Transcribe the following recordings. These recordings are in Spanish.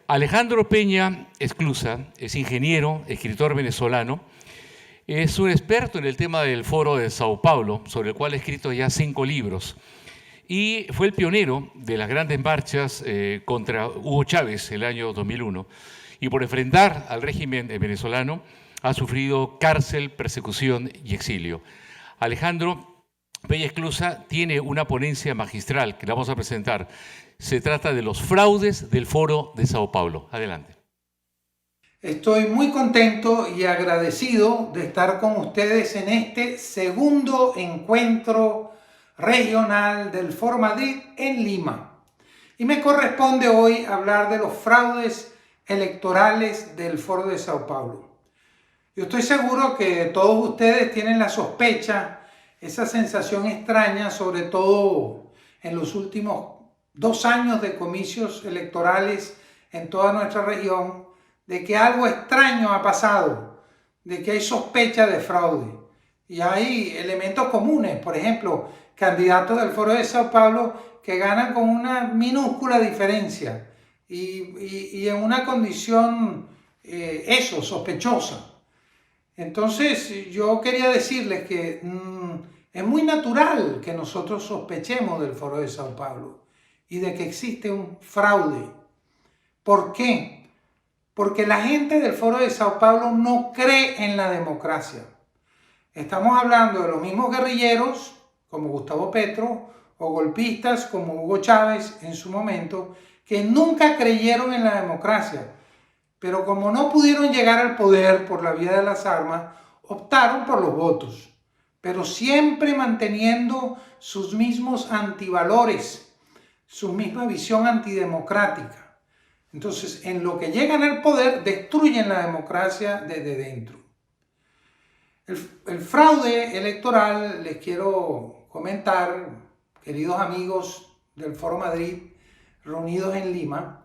Alejandro Peña Esclusa es ingeniero, escritor venezolano. Es un experto en el tema del Foro de Sao Paulo, sobre el cual ha escrito ya 5 libros. Y fue el pionero de las grandes marchas contra Hugo Chávez el año 2001. Y por enfrentar al régimen venezolano ha sufrido cárcel, persecución y exilio. Alejandro Peña Esclusa tiene una ponencia magistral que la vamos a presentar. Se trata de los fraudes del Foro de Sao Paulo. Adelante. Estoy muy contento y agradecido de estar con ustedes en este segundo encuentro regional del Foro Madrid en Lima. Y me corresponde hoy hablar de los fraudes electorales del Foro de Sao Paulo. Yo estoy seguro que todos ustedes tienen la sospecha, esa sensación extraña, sobre todo en los últimos 2 años de comicios electorales en toda nuestra región, de que algo extraño ha pasado, de que hay sospecha de fraude. Y hay elementos comunes, por ejemplo, candidatos del Foro de Sao Paulo que ganan con una minúscula diferencia y en una condición, sospechosa. Entonces yo quería decirles que es muy natural que nosotros sospechemos del Foro de Sao Paulo y de que existe un fraude. ¿Por qué? Porque la gente del Foro de Sao Paulo no cree en la democracia. Estamos hablando de los mismos guerrilleros, como Gustavo Petro, o golpistas como Hugo Chávez en su momento, que nunca creyeron en la democracia. Pero como no pudieron llegar al poder por la vía de las armas, optaron por los votos, pero siempre manteniendo sus mismos antivalores, su misma visión antidemocrática. Entonces, en lo que llegan al poder, destruyen la democracia desde dentro. El fraude electoral, les quiero comentar, queridos amigos del Foro Madrid, reunidos en Lima,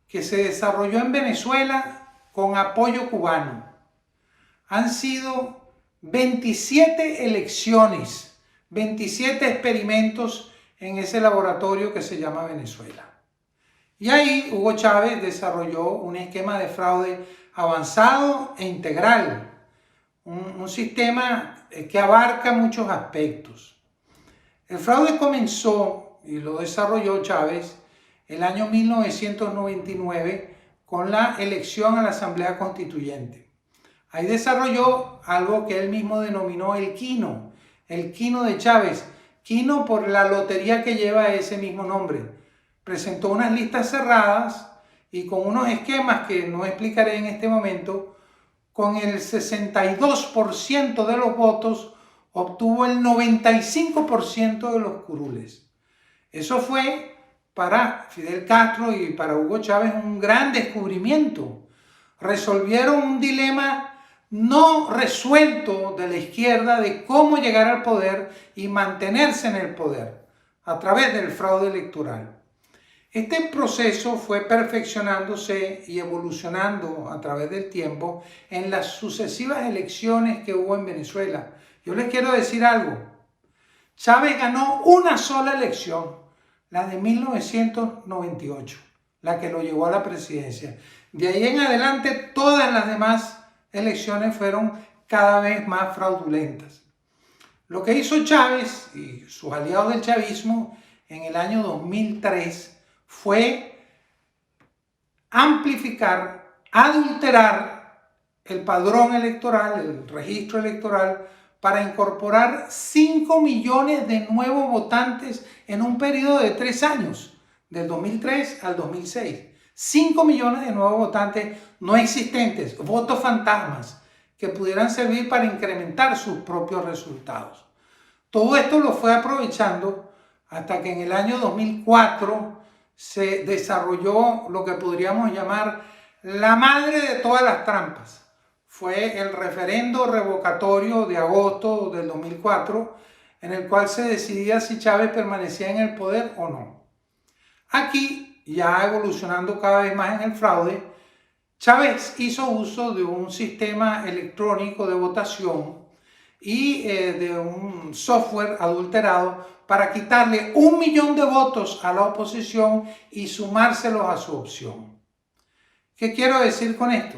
que se desarrolló en Venezuela con apoyo cubano. Han sido 27 elecciones, 27 experimentos en ese laboratorio que se llama Venezuela. Y ahí Hugo Chávez desarrolló un esquema de fraude avanzado e integral, un sistema que abarca muchos aspectos. El fraude comenzó y lo desarrolló Chávez el año 1999 con la elección a la Asamblea Constituyente. Ahí desarrolló algo que él mismo denominó el quino de Chávez, quino por la lotería que lleva ese mismo nombre. Presentó unas listas cerradas y con unos esquemas que no explicaré en este momento, con el 62% de los votos obtuvo el 95% de los curules. Eso fue para Fidel Castro y para Hugo Chávez un gran descubrimiento. Resolvieron un dilema no resuelto de la izquierda de cómo llegar al poder y mantenerse en el poder a través del fraude electoral. Este proceso fue perfeccionándose y evolucionando a través del tiempo en las sucesivas elecciones que hubo en Venezuela. Yo les quiero decir algo. Chávez ganó una sola elección, la de 1998, la que lo llevó a la presidencia. De ahí en adelante, todas las demás elecciones fueron cada vez más fraudulentas. Lo que hizo Chávez y sus aliados del chavismo en el año 2003 fue amplificar, adulterar el padrón electoral, el registro electoral, para incorporar 5 millones de nuevos votantes en un periodo de 3 años, del 2003 al 2006. 5 millones de nuevos votantes no existentes, votos fantasmas, que pudieran servir para incrementar sus propios resultados. Todo esto lo fue aprovechando hasta que en el año 2004 se desarrolló lo que podríamos llamar la madre de todas las trampas. Fue el referendo revocatorio de agosto del 2004, en el cual se decidía si Chávez permanecía en el poder o no. Aquí, ya evolucionando cada vez más en el fraude, Chávez hizo uso de un sistema electrónico de votación y de un software adulterado para quitarle 1 millón de votos a la oposición y sumárselos a su opción. ¿Qué quiero decir con esto?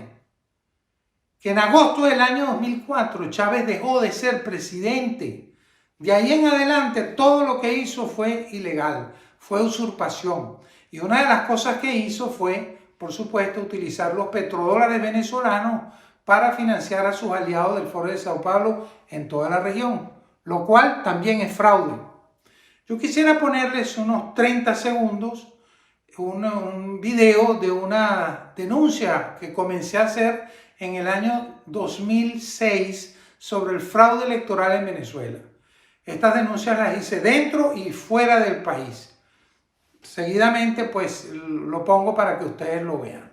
Que en agosto del año 2004 Chávez dejó de ser presidente. De ahí en adelante todo lo que hizo fue ilegal, fue usurpación. Y una de las cosas que hizo fue, por supuesto, utilizar los petrodólares venezolanos para financiar a sus aliados del Foro de Sao Paulo en toda la región, lo cual también es fraude. Yo quisiera ponerles unos 30 segundos un video de una denuncia que comencé a hacer en el año 2006 sobre el fraude electoral en Venezuela. Estas denuncias las hice dentro y fuera del país. Seguidamente, pues, lo pongo para que ustedes lo vean.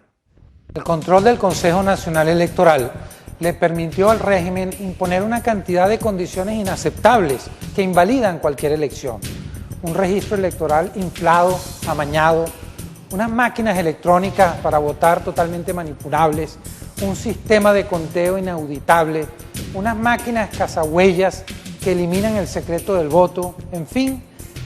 El control del Consejo Nacional Electoral le permitió al régimen imponer una cantidad de condiciones inaceptables que invalidan cualquier elección. Un registro electoral inflado, amañado, unas máquinas electrónicas para votar totalmente manipulables, un sistema de conteo inauditable, unas máquinas cazahuellas que eliminan el secreto del voto, en fin,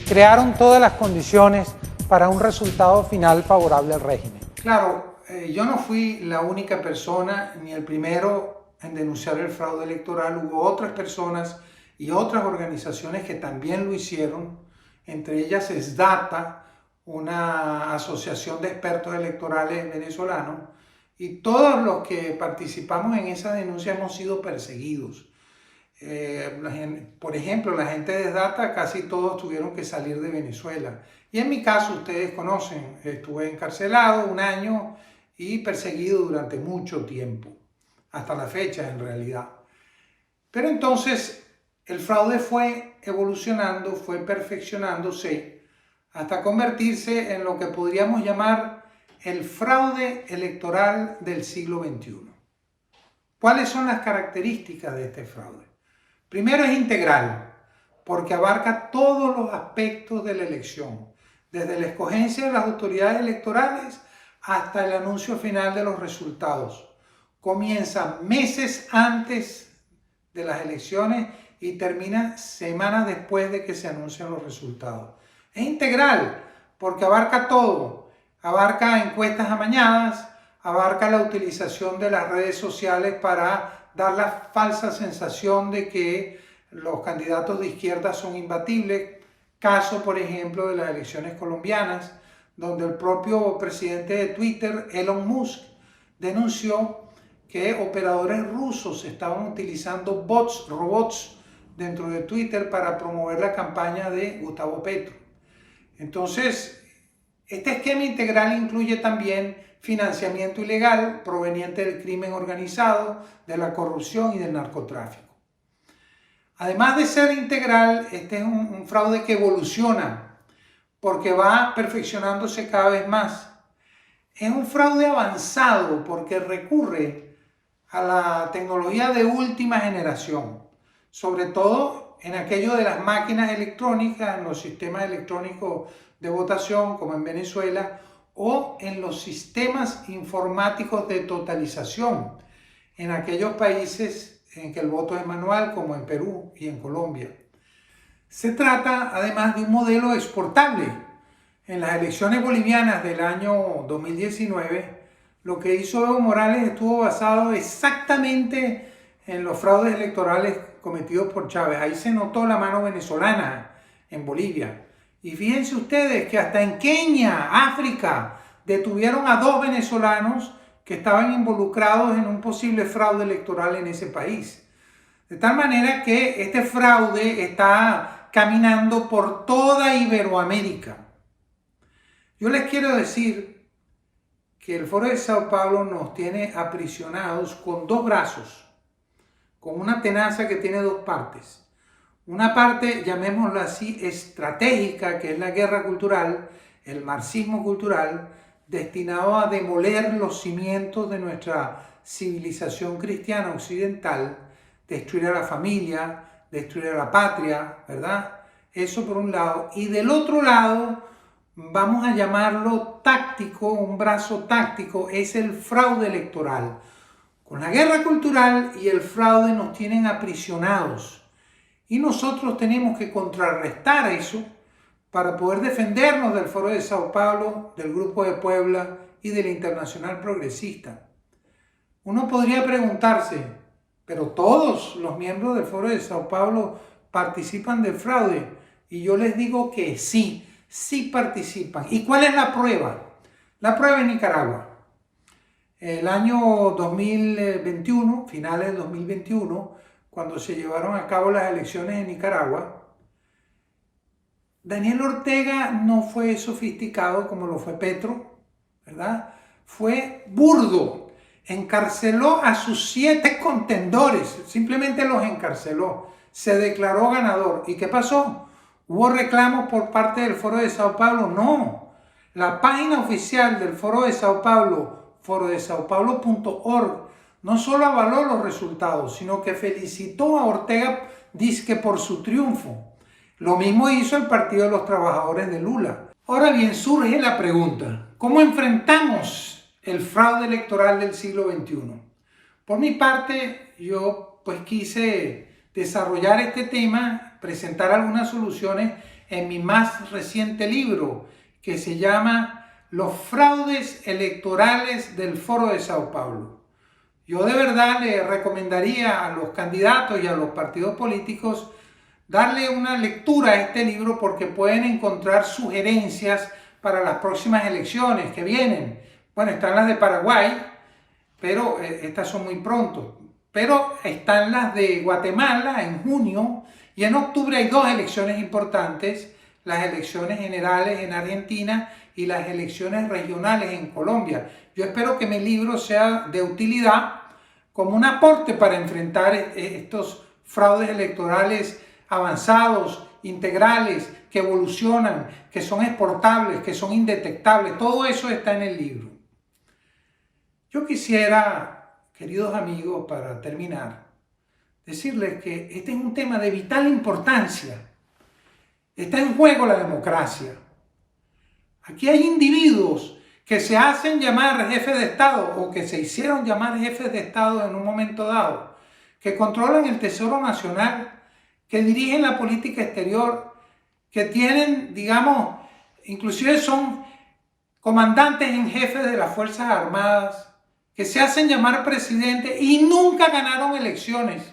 crearon todas las condiciones para un resultado final favorable al régimen. Claro, yo no fui la única persona ni el primero en denunciar el fraude electoral. Hubo otras personas y otras organizaciones que también lo hicieron, entre ellas SDATA, una asociación de expertos electorales venezolanos, y todos los que participamos en esa denuncia hemos sido perseguidos. Por ejemplo, la gente de SDATA casi todos tuvieron que salir de Venezuela. Y en mi caso, ustedes conocen, estuve encarcelado 1 año y perseguido durante mucho tiempo, hasta la fecha en realidad. Pero entonces el fraude fue evolucionando, fue perfeccionándose hasta convertirse en lo que podríamos llamar el fraude electoral del siglo XXI. ¿Cuáles son las características de este fraude? Primero, es integral, porque abarca todos los aspectos de la elección, desde la escogencia de las autoridades electorales hasta el anuncio final de los resultados. Comienza meses antes de las elecciones y termina semanas después de que se anuncian los resultados. Es integral porque abarca todo, abarca encuestas amañadas, abarca la utilización de las redes sociales para dar la falsa sensación de que los candidatos de izquierda son imbatibles. Caso, por ejemplo, de las elecciones colombianas, donde el propio presidente de Twitter, Elon Musk, denunció que operadores rusos estaban utilizando robots dentro de Twitter para promover la campaña de Gustavo Petro. Entonces, este esquema integral incluye también financiamiento ilegal proveniente del crimen organizado, de la corrupción y del narcotráfico. Además de ser integral, este es un fraude que evoluciona porque va perfeccionándose cada vez más. Es un fraude avanzado porque recurre a la tecnología de última generación, sobre todo en aquello de las máquinas electrónicas, en los sistemas electrónicos de votación, como en Venezuela, o en los sistemas informáticos de totalización, en aquellos países en que el voto es manual, como en Perú y en Colombia. Se trata además de un modelo exportable. En las elecciones bolivianas del año 2019, lo que hizo Evo Morales estuvo basado exactamente en los fraudes electorales cometidos por Chávez. Ahí se notó la mano venezolana en Bolivia. Y fíjense ustedes que hasta en Kenia, África, detuvieron a 2 venezolanos que estaban involucrados en un posible fraude electoral en ese país. De tal manera que este fraude está caminando por toda Iberoamérica. Yo les quiero decir que el Foro de Sao Paulo nos tiene aprisionados con 2 brazos, con una tenaza que tiene 2 partes. Una parte, llamémoslo así, estratégica, que es la guerra cultural, el marxismo cultural, destinado a demoler los cimientos de nuestra civilización cristiana occidental, destruir a la familia, destruir a la patria, ¿verdad? Eso por un lado. Y del otro lado, vamos a llamarlo táctico, un brazo táctico, es el fraude electoral. Con la guerra cultural y el fraude nos tienen aprisionados. Y nosotros tenemos que contrarrestar eso para poder defendernos del Foro de Sao Paulo, del Grupo de Puebla y de la Internacional Progresista. Uno podría preguntarse, ¿pero todos los miembros del Foro de Sao Paulo participan del fraude? Y yo les digo que sí, sí participan. ¿Y cuál es la prueba? La prueba en Nicaragua. El año 2021, finales del 2021, cuando se llevaron a cabo las elecciones en Nicaragua, Daniel Ortega no fue sofisticado como lo fue Petro, ¿verdad? Fue burdo. Encarceló a sus 7 contendores, simplemente los encarceló. Se declaró ganador. ¿Y qué pasó? ¿Hubo reclamos por parte del Foro de Sao Paulo? No. La página oficial del Foro de Sao Paulo, forodesaopaulo.org, no solo avaló los resultados, sino que felicitó a Ortega, dizque por su triunfo. Lo mismo hizo el Partido de los Trabajadores de Lula. Ahora bien, surge la pregunta, ¿cómo enfrentamos el fraude electoral del siglo XXI? Por mi parte, yo quise desarrollar este tema, presentar algunas soluciones en mi más reciente libro, que se llama Los fraudes electorales del Foro de Sao Paulo. Yo de verdad le recomendaría a los candidatos y a los partidos políticos darle una lectura a este libro porque pueden encontrar sugerencias para las próximas elecciones que vienen. Bueno, están las de Paraguay, pero estas son muy pronto. Pero están las de Guatemala en junio y en octubre hay 2 elecciones importantes, las elecciones generales en Argentina y las elecciones regionales en Colombia. Yo espero que mi libro sea de utilidad como un aporte para enfrentar estos fraudes electorales avanzados, integrales, que evolucionan, que son exportables, que son indetectables. Todo eso está en el libro. Yo quisiera, queridos amigos, para terminar, decirles que este es un tema de vital importancia. Está en juego la democracia. Aquí hay individuos que se hacen llamar jefes de Estado o que se hicieron llamar jefes de Estado en un momento dado, que controlan el Tesoro Nacional, que dirigen la política exterior, que tienen, digamos, inclusive son comandantes en jefe de las Fuerzas Armadas, que se hacen llamar presidente y nunca ganaron elecciones,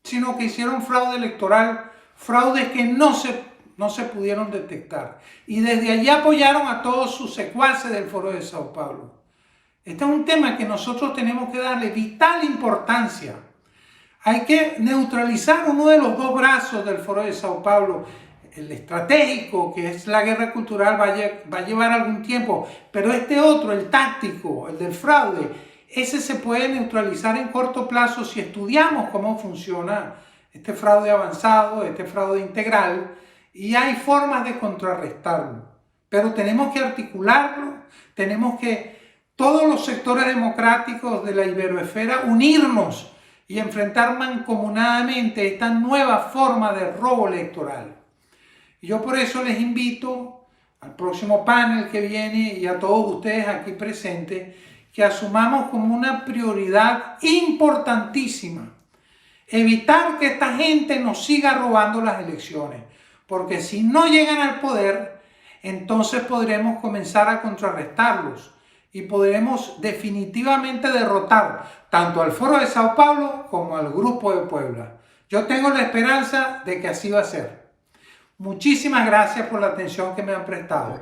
sino que hicieron fraude electoral, fraudes que no se pudieron detectar. Y desde allí apoyaron a todos sus secuaces del Foro de Sao Paulo. Este es un tema que nosotros tenemos que darle vital importancia. Hay que neutralizar uno de los 2 brazos del Foro de Sao Paulo. El estratégico, que es la guerra cultural, va a llevar algún tiempo, pero este otro, el táctico, el del fraude, ese se puede neutralizar en corto plazo si estudiamos cómo funciona este fraude avanzado, este fraude integral, y hay formas de contrarrestarlo. Pero tenemos que articularlo, tenemos que todos los sectores democráticos de la iberoesfera unirnos y enfrentar mancomunadamente esta nueva forma de robo electoral. Y yo por eso les invito al próximo panel que viene y a todos ustedes aquí presentes que asumamos como una prioridad importantísima evitar que esta gente nos siga robando las elecciones, porque si no llegan al poder, entonces podremos comenzar a contrarrestarlos y podremos definitivamente derrotar tanto al Foro de Sao Paulo como al Grupo de Puebla. Yo tengo la esperanza de que así va a ser. Muchísimas gracias por la atención que me han prestado.